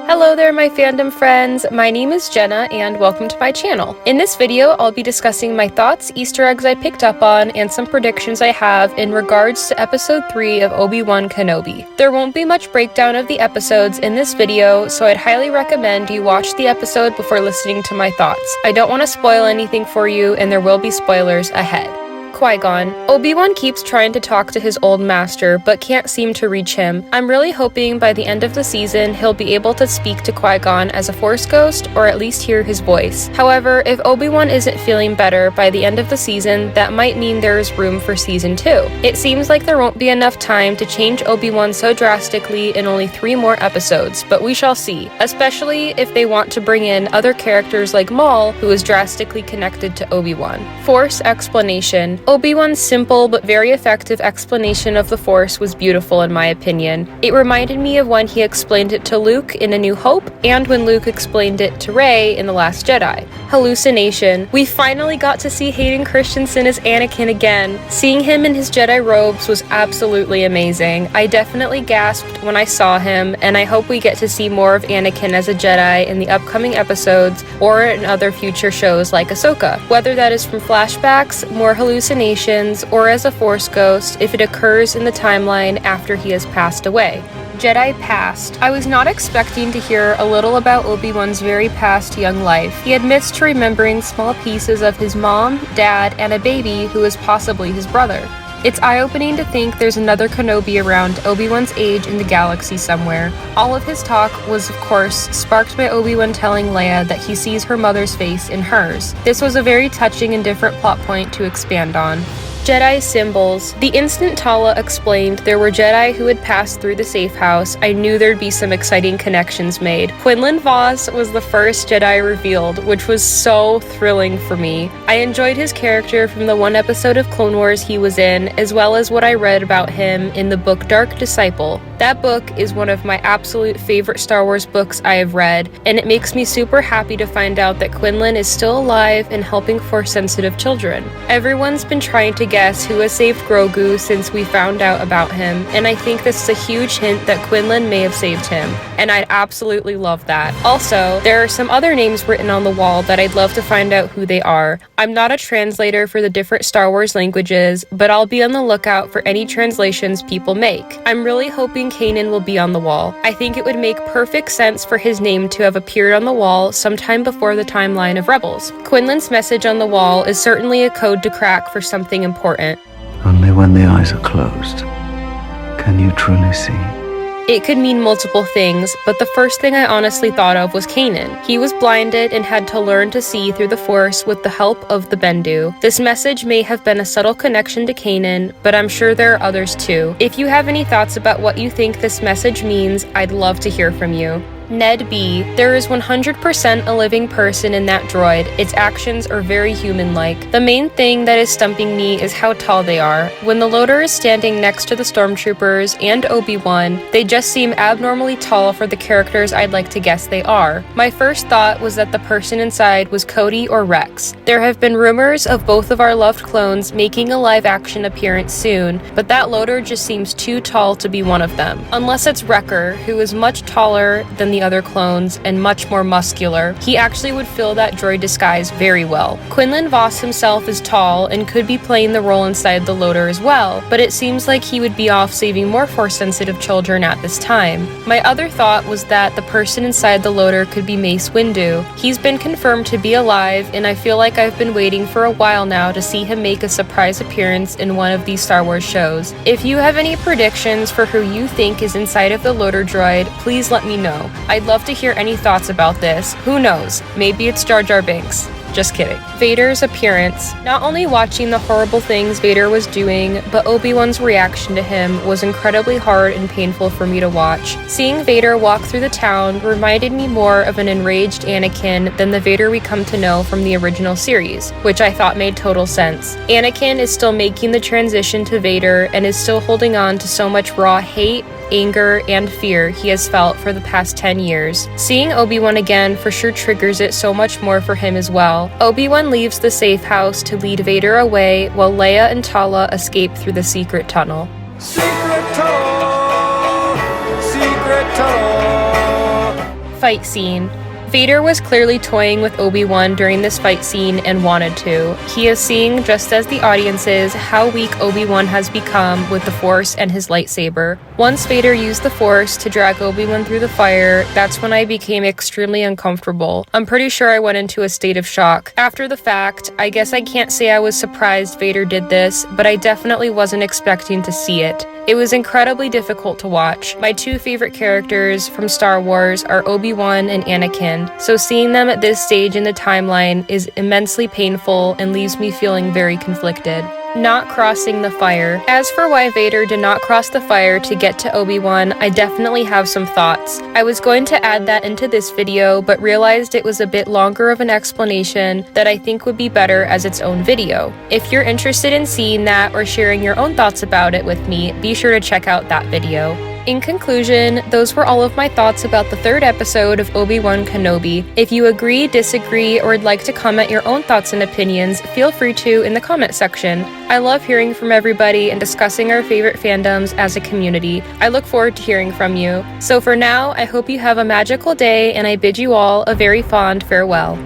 Hello there, my fandom friends. My name is Jenna, and welcome to my channel. In this video, I'll be discussing my thoughts, Easter eggs I picked up on, and some predictions I have in regards to episode 3 of Obi-Wan Kenobi. There won't be much breakdown of the episodes in this video, so I'd highly recommend you watch the episode before listening to my thoughts. I don't want to spoil anything for you, and there will be spoilers ahead. Qui Gon. Obi-Wan keeps trying to talk to his old master, but can't seem to reach him. I'm really hoping by the end of the season, he'll be able to speak to Qui Gon as a Force ghost, or at least hear his voice. However, if Obi-Wan isn't feeling better by the end of the season, that might mean there is room for season 2. It seems like there won't be enough time to change Obi-Wan so drastically in only 3 more episodes, but we shall see, especially if they want to bring in other characters like Maul, who is drastically connected to Obi-Wan. Force explanation. Obi-Wan's simple but very effective explanation of the Force was beautiful in my opinion. It reminded me of when he explained it to Luke in A New Hope, and when Luke explained it to Rey in The Last Jedi. Hallucination. We finally got to see Hayden Christensen as Anakin again. Seeing him in his Jedi robes was absolutely amazing. I definitely gasped when I saw him, and I hope we get to see more of Anakin as a Jedi in the upcoming episodes or in other future shows like Ahsoka. Whether that is from flashbacks, more hallucinations, or as a Force ghost if it occurs in the timeline after he has passed away. Jedi past. I was not expecting to hear a little about Obi-Wan's very past young life. He admits to remembering small pieces of his mom, dad, and a baby who is possibly his brother. It's eye-opening to think there's another Kenobi around Obi-Wan's age in the galaxy somewhere. All of his talk was, of course, sparked by Obi-Wan telling Leia that he sees her mother's face in hers. This was a very touching and different plot point to expand on. Jedi symbols. The instant Tala explained there were Jedi who had passed through the safe house, I knew there'd be some exciting connections made. Quinlan Vos was the first Jedi revealed, which was so thrilling for me. I enjoyed his character from the one episode of Clone Wars he was in, as well as what I read about him in the book Dark Disciple. That book is one of my absolute favorite Star Wars books I have read, and it makes me super happy to find out that Quinlan is still alive and helping Force-sensitive children. Everyone's been trying to guess who has saved Grogu since we found out about him, and I think this is a huge hint that Quinlan may have saved him, and I'd absolutely love that. Also, there are some other names written on the wall that I'd love to find out who they are. I'm not a translator for the different Star Wars languages, but I'll be on the lookout for any translations people make. I'm really hoping Kanan will be on the wall. I think it would make perfect sense for his name to have appeared on the wall sometime before the timeline of Rebels. Quinlan's message on the wall is certainly a code to crack for something important. Only when the eyes are closed can you truly see. It could mean multiple things, but the first thing I honestly thought of was Kanan. He was blinded and had to learn to see through the Force with the help of the Bendu. This message may have been a subtle connection to Kanan, but I'm sure there are others too. If you have any thoughts about what you think this message means, I'd love to hear from you. Ned B. There is 100% a living person in that droid. Its actions are very human-like. The main thing that is stumping me is how tall they are. When the loader is standing next to the stormtroopers and Obi-Wan, they just seem abnormally tall for the characters I'd like to guess they are. My first thought was that the person inside was Cody or Rex. There have been rumors of both of our loved clones making a live-action appearance soon, but that loader just seems too tall to be one of them. Unless it's Wrecker, who is much taller than the other clones and much more muscular. He actually would fill that droid disguise very well. Quinlan Vos himself is tall and could be playing the role inside the loader as well, but it seems like he would be off saving more Force-sensitive children at this time. My other thought was that the person inside the loader could be Mace Windu. He's been confirmed to be alive, and I feel like I've been waiting for a while now to see him make a surprise appearance in one of these Star Wars shows. If you have any predictions for who you think is inside of the loader droid, please let me know. I'd love to hear any thoughts about this. Who knows? Maybe it's Jar Jar Binks. Just kidding. Vader's appearance. Not only watching the horrible things Vader was doing, but Obi-Wan's reaction to him was incredibly hard and painful for me to watch. Seeing Vader walk through the town reminded me more of an enraged Anakin than the Vader we come to know from the original series, which I thought made total sense. Anakin is still making the transition to Vader and is still holding on to so much raw hate, anger, and fear he has felt for the past 10 years. Seeing Obi-Wan again for sure triggers it so much more for him as well. Obi-Wan leaves the safe house to lead Vader away while Leia and Tala escape through the secret tunnel. Secret tunnel! Secret tunnel! Fight scene. Vader was clearly toying with Obi-Wan during this fight scene and wanted to. He is seeing, just as the audience is, how weak Obi-Wan has become with the Force and his lightsaber. Once Vader used the Force to drag Obi-Wan through the fire, that's when I became extremely uncomfortable. I'm pretty sure I went into a state of shock. After the fact, I guess I can't say I was surprised Vader did this, but I definitely wasn't expecting to see it. It was incredibly difficult to watch. My two favorite characters from Star Wars are Obi-Wan and Anakin, so seeing them at this stage in the timeline is immensely painful and leaves me feeling very conflicted. Not crossing the fire. As for why Vader did not cross the fire to get to Obi-Wan, I definitely have some thoughts. I was going to add that into this video, but realized it was a bit longer of an explanation that I think would be better as its own video. If you're interested in seeing that or sharing your own thoughts about it with me, be sure to check out that video. In conclusion, those were all of my thoughts about the third episode of Obi-Wan Kenobi. If you agree, disagree, or would like to comment your own thoughts and opinions, feel free to in the comment section. I love hearing from everybody and discussing our favorite fandoms as a community. I look forward to hearing from you. So for now, I hope you have a magical day, and I bid you all a very fond farewell.